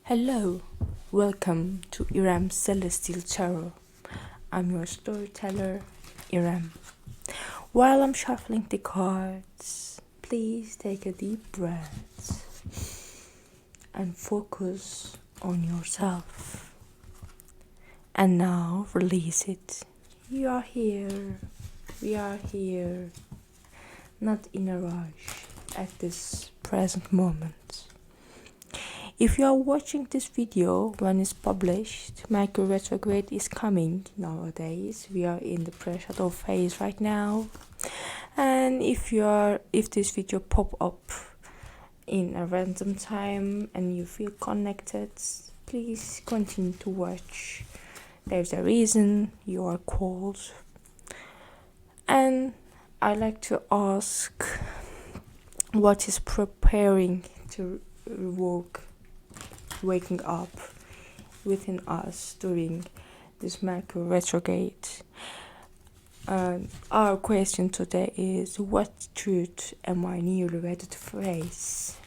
Hello, welcome to Iram Celestial Tarot. I'm your storyteller, Iram. While I'm shuffling the cards, please take a deep breath and focus on yourself. And now release it. You are here. We are here. Not in a rush at this present moment. If you are watching this video when it's published, Mercury Retrograde is coming nowadays. We are in the PreShadow phase right now. And if this video pop up in a random time and you feel connected, please continue to watch. There's a reason you are called. And I like to ask, what is preparing to waking up within us during this Mercury retrograde? Our question today is, what truth am I nearly ready to face?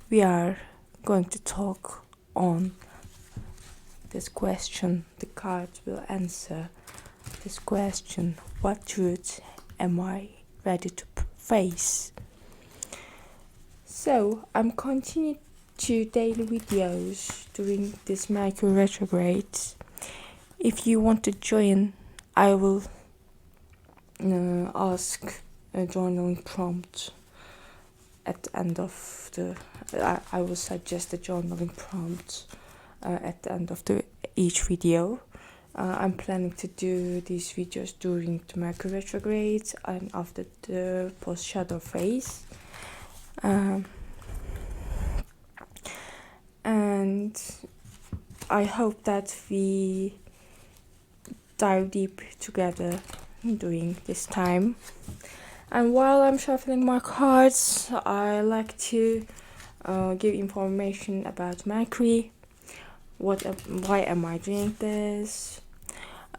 We are going to talk on this question. The cards will answer this question. What truth am I ready to face? So I'm continuing to daily videos during this Mercury retrograde. If you want to join, I will ask a journaling prompt at the end of the. I will suggest a journaling prompt at the end of each video. I'm planning to do these videos during the Mercury retrograde and after the post-shadow phase. And I hope that we dive deep together during this time. And while I'm shuffling my cards, I like to give information about Mercury. Why am I doing this?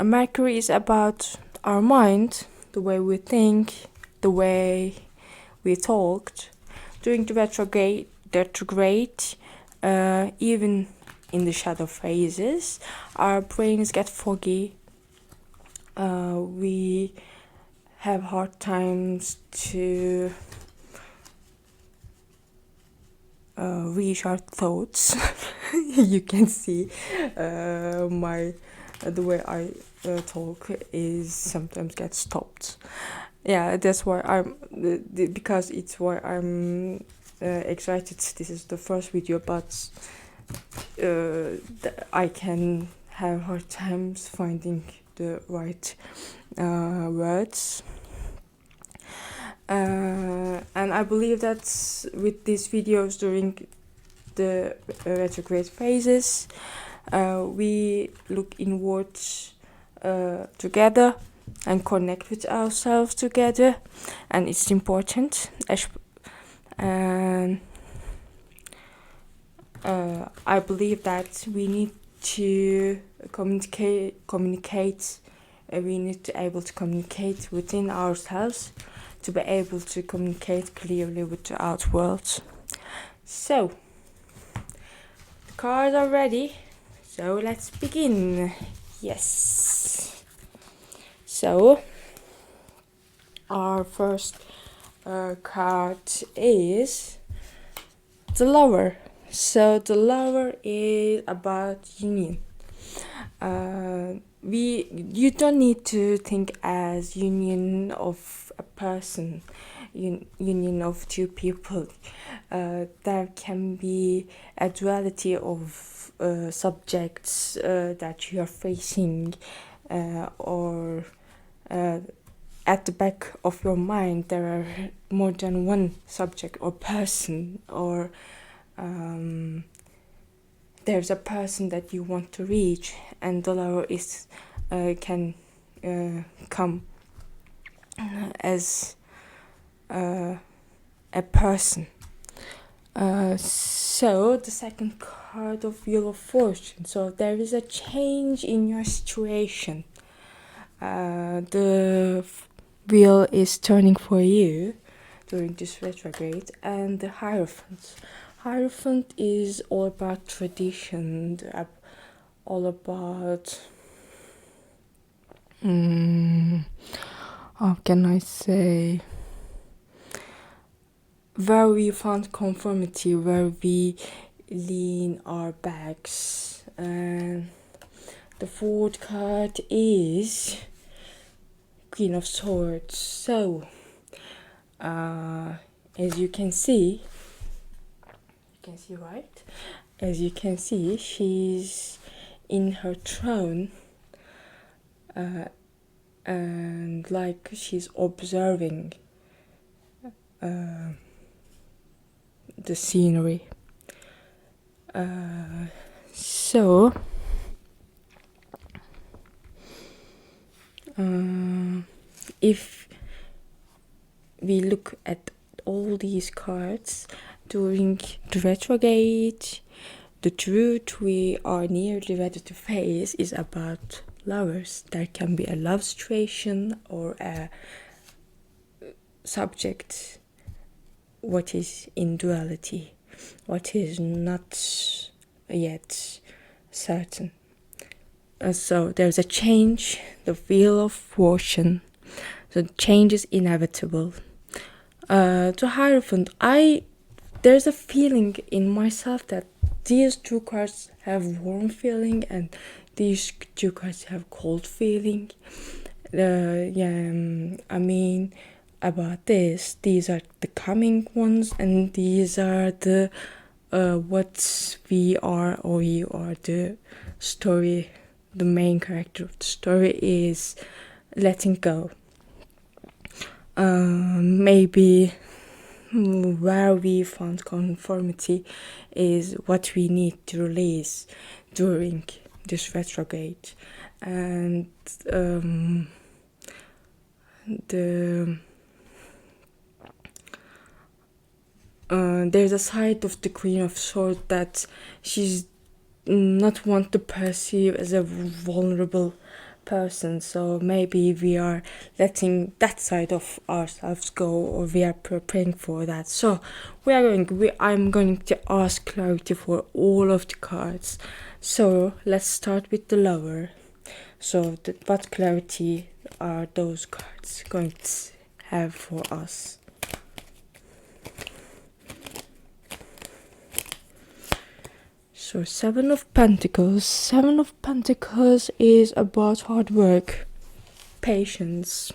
Mercury is about our mind, the way we think, the way we talked. During the retrograde, even in the shadow phases, our brains get foggy. We have hard times to reach our thoughts. You can see the way I talk is sometimes get stopped. Yeah, that's why because it's why I'm excited. This is the first video, but I can have hard times finding the right words. And I believe that with these videos during the retrograde phases, we look inwards together and connect with ourselves together, and it's important. And I believe that we need to communicate. We need to able to communicate within ourselves to be able to communicate clearly with the out world. So the cards are ready, so let's begin. Yes. So our first card is the Lover. So the Lover is about union. You don't need to think as union of a person, union of two people. There can be a duality of subjects that you are facing, or at the back of your mind there are more than one subject or person, or there's a person that you want to reach, and the Lover is can come as a person. So the second card of Wheel of Fortune. So there is a change in your situation. The wheel is turning for you during this retrograde, and the Hierophant. Hierophant is all about tradition, all about how can I say, where we find conformity, where we lean our backs. And the fourth card is Queen of Swords. So as you can see, right? As you can see, she's in her throne, and like she's observing the scenery. So if we look at all these cards during the retrograde, the truth we are nearly ready to face is about lovers. There can be a love situation or a subject what is in duality, what is not yet certain. So there's a change, the wheel of fortune. The change is inevitable. To Hierophant, there's a feeling in myself that these two cards have warm feeling and these two cards have cold feeling. I mean, about this, these are the coming ones, and these are the what we are, or you are. The story, the main character of the story is letting go. Maybe where we found conformity is what we need to release during this retrograde. And there's a side of the Queen of Swords that she's not want to perceive as a vulnerable person, so maybe we are letting that side of ourselves go, or we are preparing for that. So I'm going to ask clarity for all of the cards. So let's start with the Lover. So what clarity are those cards going to have for us? So Seven of Pentacles. Seven of Pentacles is about hard work, patience,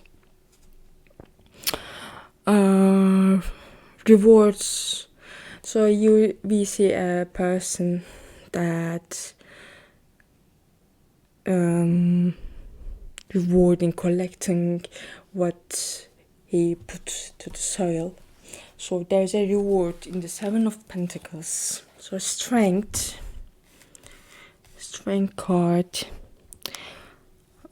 rewards. So we see a person that rewarding, collecting what he put to the soil. So there's a reward in the Seven of Pentacles. So strength card.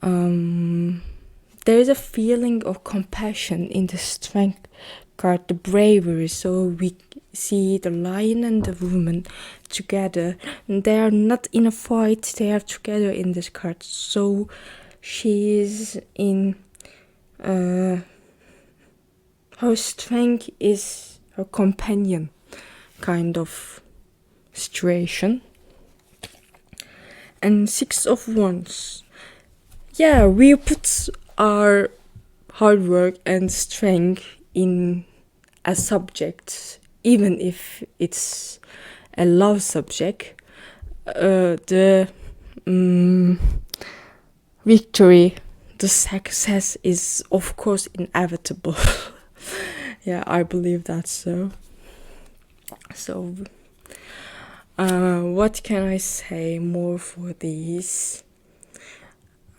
There is a feeling of compassion in the strength card, the bravery. So we see the lion and the woman together, and they are not in a fight, they are together in this card. So she is in her strength is her companion kind of situation. And Six of Wands. Yeah, we put our hard work and strength in a subject, even if it's a love subject. The victory, the success is of course inevitable. Yeah, I believe that so. So what can I say more for these?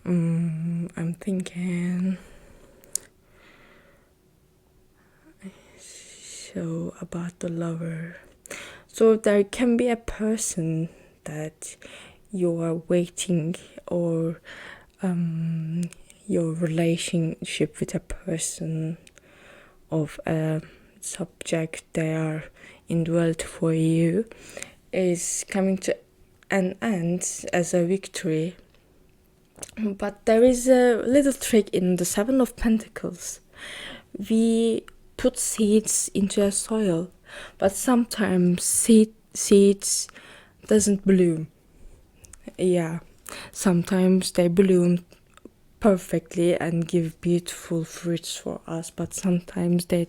I'm thinking. So about the Lover. So there can be a person that you are waiting, or your relationship with a person of a subject they are indwelt for you is coming to an end as a victory. But there is a little trick in the Seven of Pentacles. We put seeds into a soil, but sometimes seeds doesn't bloom. Yeah, sometimes they bloom perfectly and give beautiful fruits for us, but sometimes they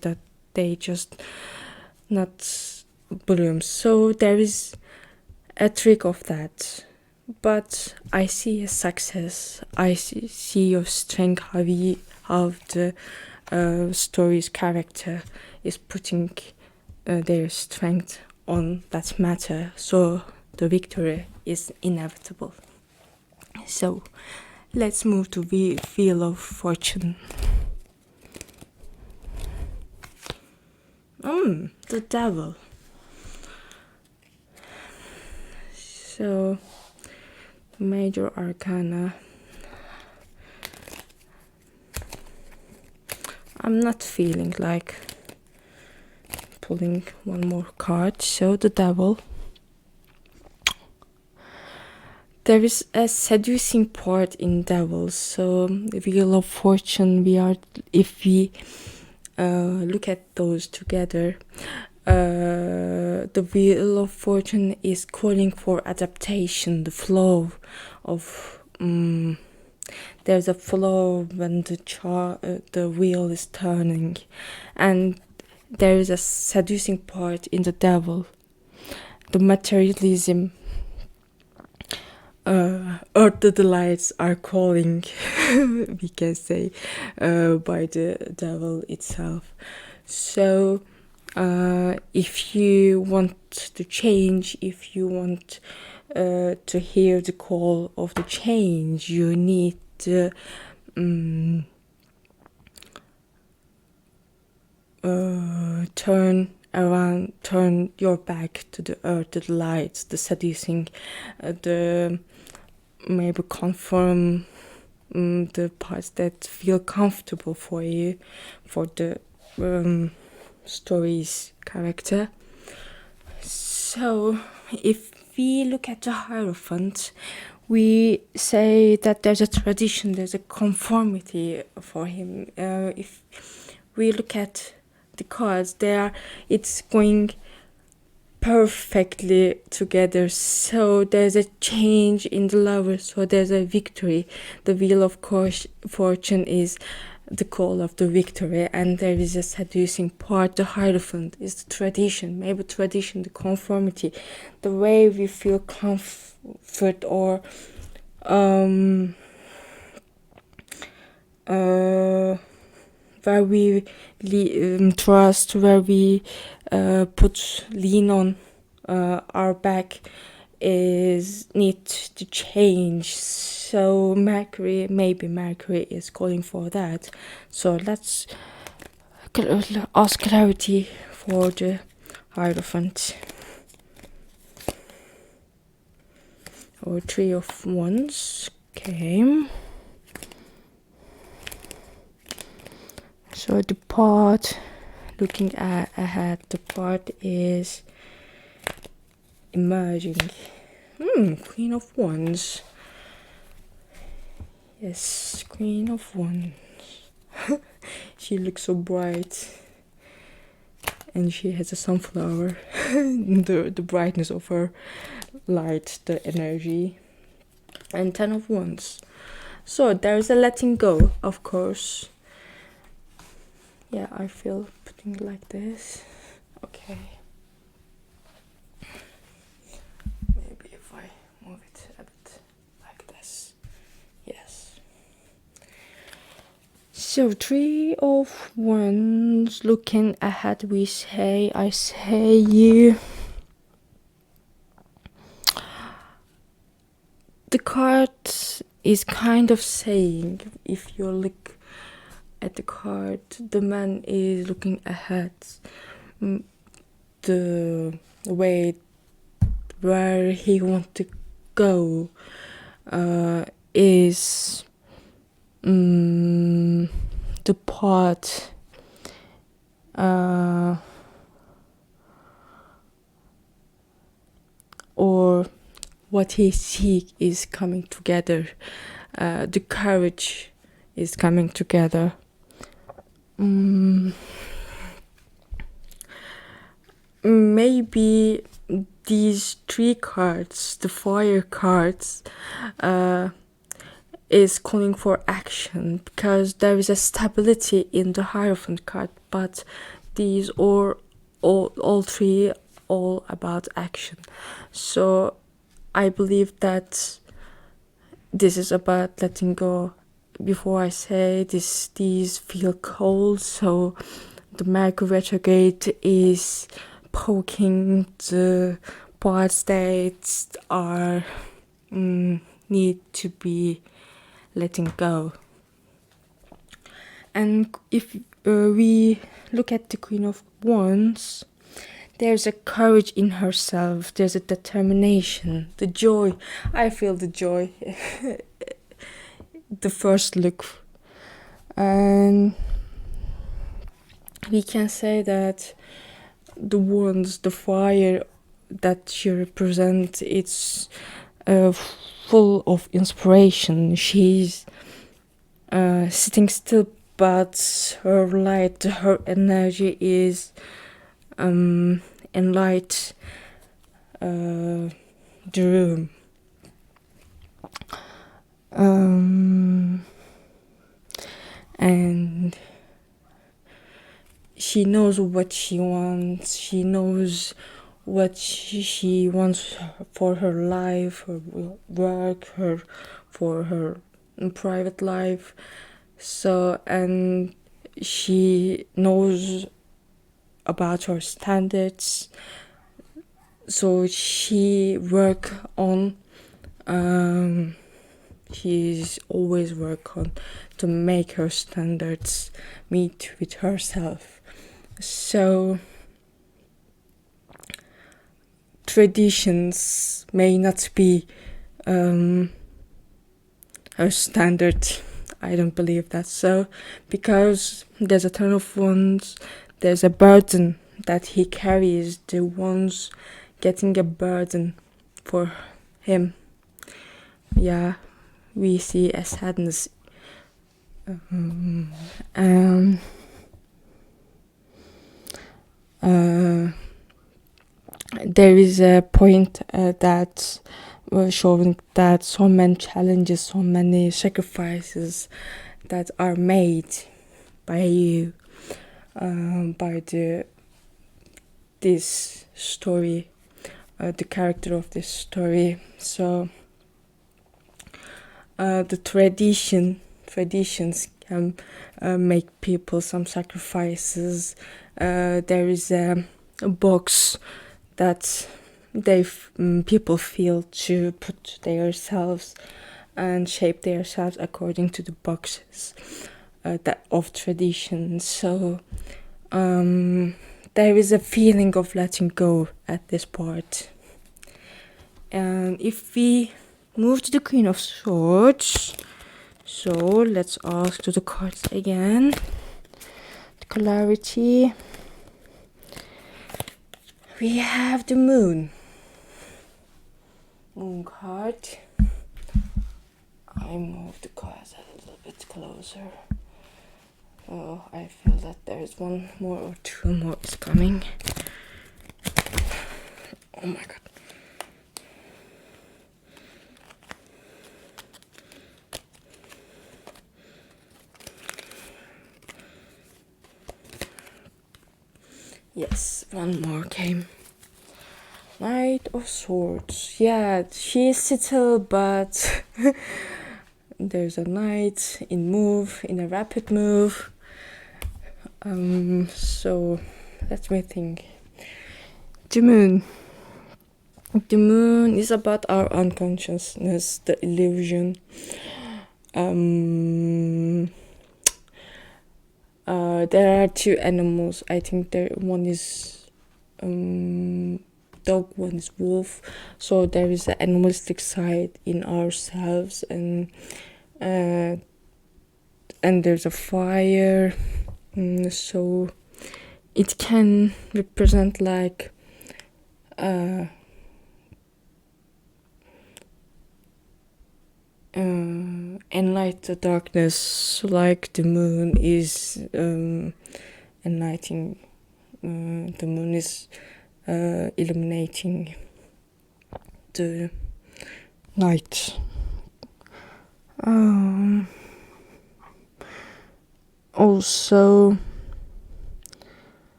just not bloom. So there is a trick of that. But I see a success. I see your strength, how the story's character is putting their strength on that matter. So the victory is inevitable. So let's move to the Wheel of Fortune. The Devil. So major arcana. I'm not feeling like pulling one more card. So the Devil. There is a seducing part in Devil. So the Wheel of Fortune, if we look at those together, the Wheel of Fortune is calling for adaptation, the flow of there's a flow when the wheel is turning, and there is a seducing part in the Devil, the materialism. Earthly delights are calling, we can say, by the Devil itself. So if you want to change, if you want to hear the call of the change, you need to turn your back to the earth, the lights, the seducing, the maybe conform the parts that feel comfortable for you, for the story's character. So if we look at the Hierophant, we say that there's a tradition, there's a conformity for him. If we look at the cards, it's going perfectly together. So there's a change in the lover, so there's a victory. The Wheel of Fortune is the call of the victory, and there is a seducing part. The Hierophant is the tradition, maybe tradition, the conformity, the way we feel comfort or where we trust, where we lean on our back need to change. So maybe Mercury is calling for that. So let's ask clarity for the Hierophant. Or Three of Wands came. So the part, looking ahead, the part is emerging. Queen of Wands. Yes, Queen of Wands. She looks so bright. And she has a sunflower. the brightness of her light, the energy. And Ten of Wands. So there's a letting go, of course. Yeah, I feel putting it like this. Okay. Maybe if I move it a bit like this. Yes. So Three of Wands, looking ahead, I say you. The card is kind of saying, if you look at the card, the man is looking ahead. The way where he wants to go is the part or what he seeks is coming together. The courage is coming together. maybe these three cards, the fire cards, is calling for action, because there is a stability in the Hierophant card, but these are all three all about action. So I believe that this is about letting go. Before I say this, these feel cold, so the Mercury retrograde is poking the parts that are need to be letting go. And if we look at the Queen of Wands, there's a courage in herself, there's a determination, the joy. I feel the joy. The first look. And we can say that the wands, the fire that she represents, it's full of inspiration. She's sitting still, but her light, her energy is enlight the room. And she knows what she wants. She knows what she wants for her life, her work, for her private life. So, and she knows about her standards. So she work on. She's always work on to make her standards meet with herself. So traditions may not be her standard. I don't believe that. So because there's a Ten of Wands, there's a burden that he carries. The Wands getting a burden for him. Yeah, we see a sadness. There is a point that showing that so many challenges, so many sacrifices that are made by you, by this story, the character of this story. So the traditions can make people some sacrifices. There is a box that people feel to put themselves and shape themselves according to the boxes that of tradition. So there is a feeling of letting go at this part. And if we move to the Queen of Swords, so let's ask to the cards again. The clarity. We have the Moon. Moon card. I move the cards a little bit closer. Oh, I feel that there is one more or two more is coming. Oh my god. Yes, one more came. Knight of Swords. Yeah, she's subtle, but there's a knight in a rapid move. So let me think. The Moon. The Moon is about our unconsciousness, the illusion. There are two animals. I think one is dog, one is wolf. So there is an animalistic side in ourselves, and there's a fire. So it can represent like enlight the darkness, like the moon is enlightening. The moon is illuminating the night. Also,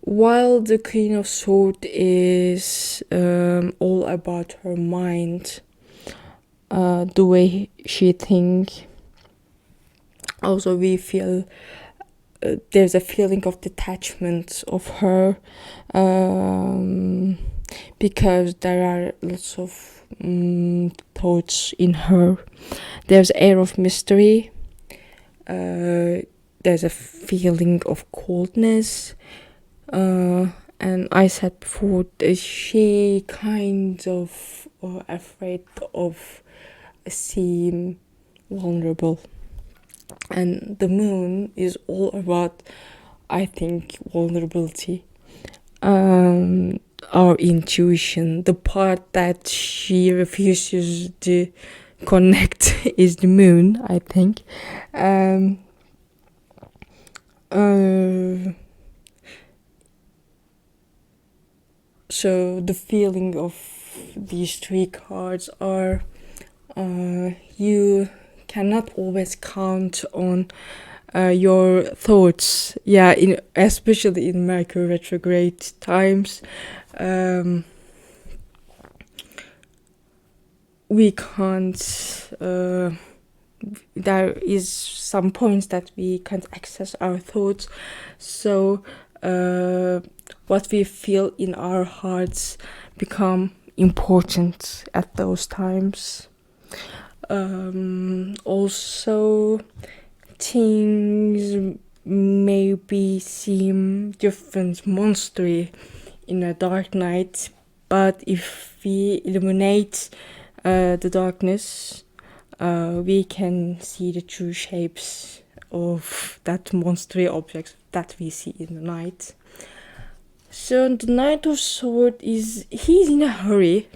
while the Queen of Swords is all about her mind, the way she thinks, also we feel there's a feeling of detachment of her, because there are lots of thoughts in her. There's air of mystery. There's a feeling of coldness. And I said before, she kind of afraid of seem vulnerable. And the moon is all about, I think, vulnerability. Our intuition, the part that she refuses to connect is the moon, I think. So the feeling of these three cards are you cannot always count on your thoughts. Yeah, especially in Mercury retrograde times, we can't. There is some points that we can't access our thoughts. So what we feel in our hearts become important at those times. Also, things maybe seem different, monstery in a dark night, but if we illuminate the darkness, we can see the true shapes of that monstery objects that we see in the night. So the Knight of Swords he's in a hurry.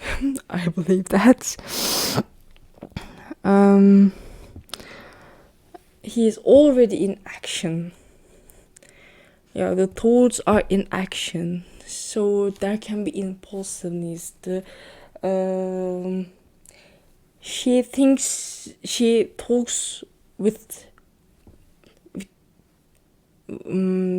I believe that. He is already in action. Yeah, the thoughts are in action, so there can be impulsiveness. She talks with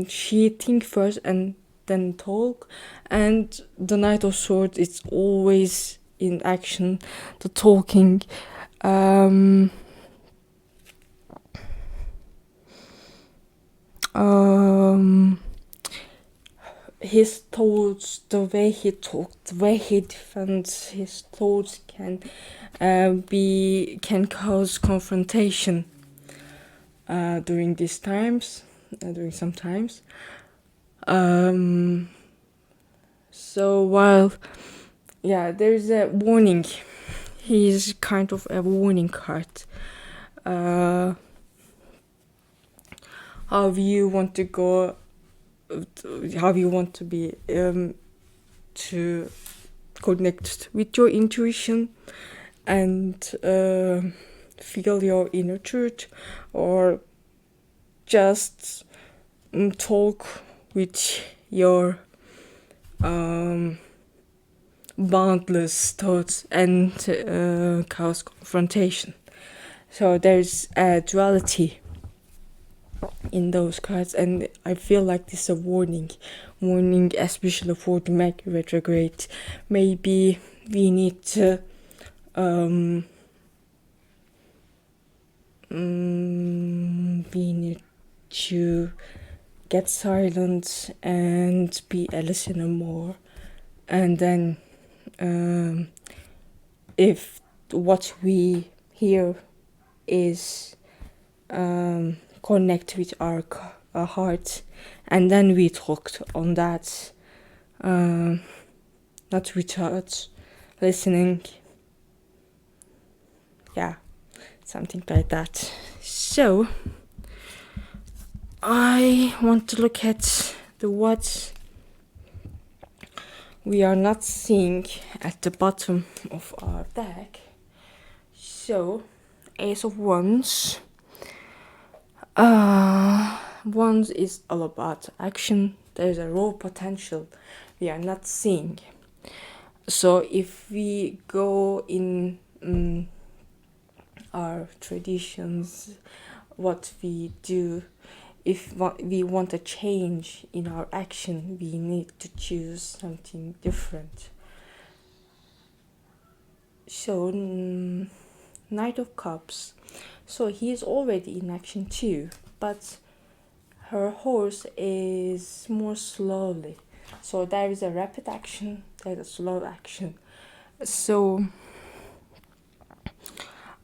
she think first and then talk, and the Knight of Swords is always in action, the talking. His thoughts, the way he talks, the way he defends his thoughts can cause confrontation during these times, during some times. So while there's a warning, he's kind of a warning card. How you want to go, how you want to be to connect with your intuition and feel your inner truth, or just talk with your boundless thoughts and cause confrontation. So there's a duality in those cards, and I feel like this is a warning, especially for the Mercury retrograde. Maybe we need to get silent and be a listener more, and then if what we hear is connect with our heart, and then we talked on that, not without listening. Yeah, something like that. So I want to look at what we are not seeing at the bottom of our deck. So Ace of Wands, One is all about action. There's a raw potential we are not seeing. So if we go in our traditions, what we do, if we want a change in our action, we need to choose something different. So Knight of Cups, so he is already in action too, but her horse is more slowly. So there is a rapid action, there is a slow action. So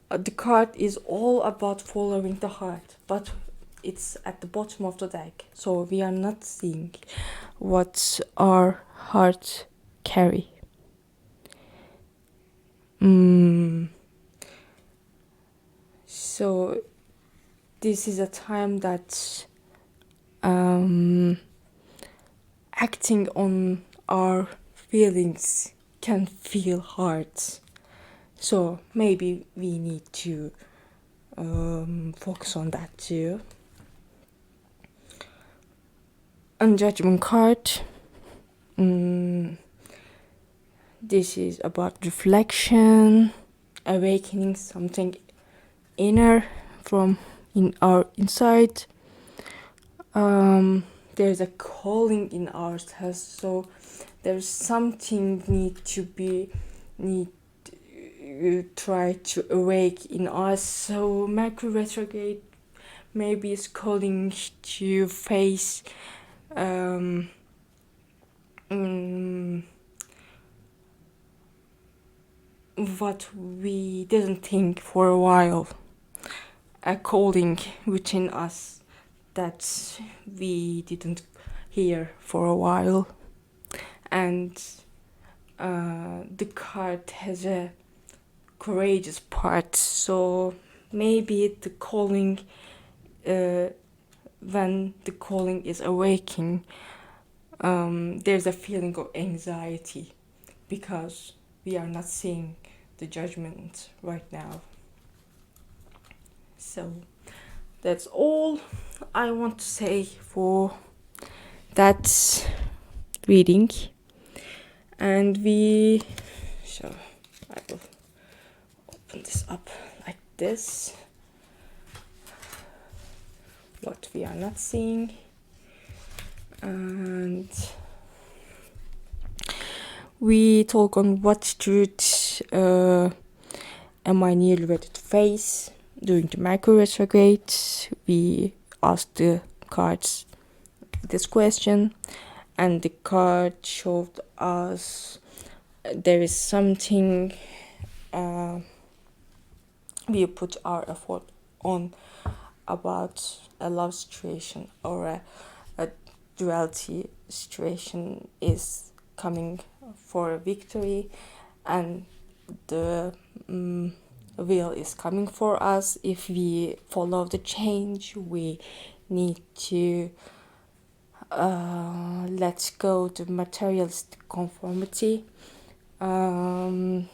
the card is all about following the heart, but it's at the bottom of the deck, so we are not seeing what our heart carry. So this is a time that acting on our feelings can feel hard. So maybe we need to focus on that too. Unjudgment card. This is about reflection, awakening something inner from in our inside. There's a calling in ourselves, so there's something need try to awake in us. So Mercury Retrograde maybe is calling to face what we didn't think for a while, a calling within us that we didn't hear for a while. And the card has a courageous part, so maybe the calling, when the calling is awakening, there's a feeling of anxiety because we are not seeing the judgment right now. So that's all I want to say for that reading. And so I will open this up like this. What we are not seeing. And we talk on what truth am I nearly ready to face during the Mercury retrograde. We asked the cards this question, and the card showed us there is something we put our effort on about a love situation or a duality situation is coming for a victory, and the wheel is coming for us. If we follow the change, we need to let go the materialistic conformity, and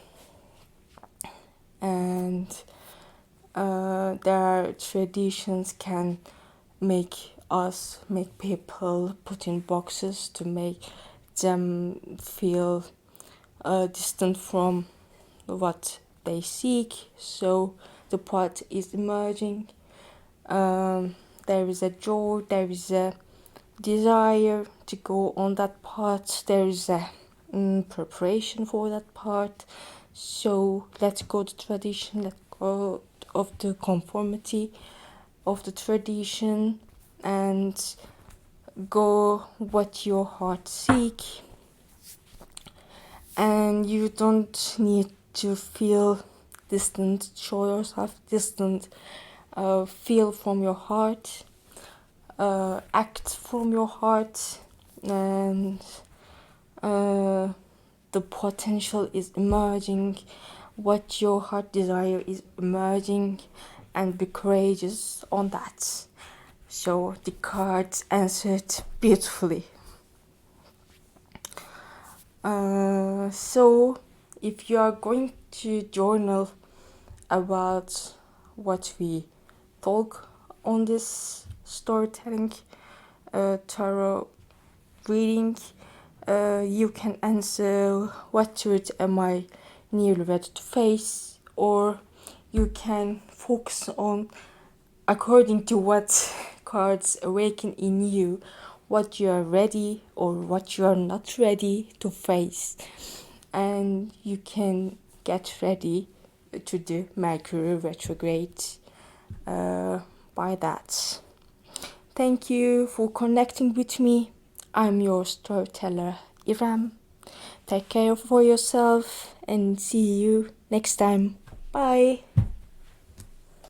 there are traditions can make people put in boxes to make them feel distant from what they seek. So the path is emerging. There is a joy, there is a desire to go on that path, there is a preparation for that path. So let's go to tradition, let go of the conformity of the tradition and go what your heart seek. And you don't need to feel distant, show yourself distant, feel from your heart, act from your heart, and the potential is emerging, what your heart desire is emerging, and be courageous on that. So the cards answered beautifully. So if you are going to journal about what we talk on this storytelling tarot reading. You can answer what truth am I nearly ready to face, or you can focus on according to what cards awaken in you, what you are ready or what you are not ready to face, and you can get ready to the Mercury retrograde by that. Thank you for connecting with me. I'm your storyteller, Iram. Take care for yourself and see you next time. Bye.